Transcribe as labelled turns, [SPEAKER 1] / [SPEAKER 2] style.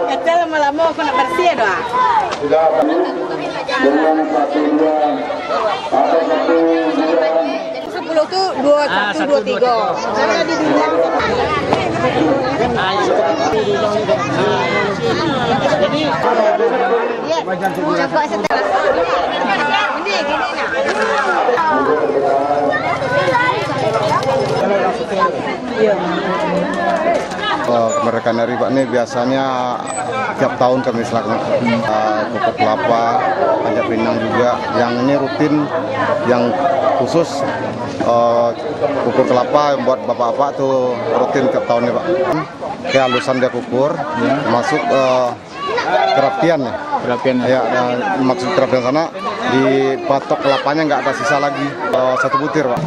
[SPEAKER 1] Kata lama-lama aku nak bersih dah. Sepuluh tu 2123. Saya ada di dalam. Jadi cakap setelah ini gini nak.
[SPEAKER 2] Kemerdekaan hari Pak ini biasanya tiap tahun kami selakukan pokok kelapa, panjat pinang juga. Yang ini rutin, yang khusus kukur kelapa buat bapak-bapak tuh rutin tiap tahun nih Pak. Kehalusan dia kukur, masuk kerapian ya.
[SPEAKER 3] Kerapian.
[SPEAKER 2] Ya, maksud kerapian sana dipatok kelapanya nggak ada sisa lagi, 1 butir Pak.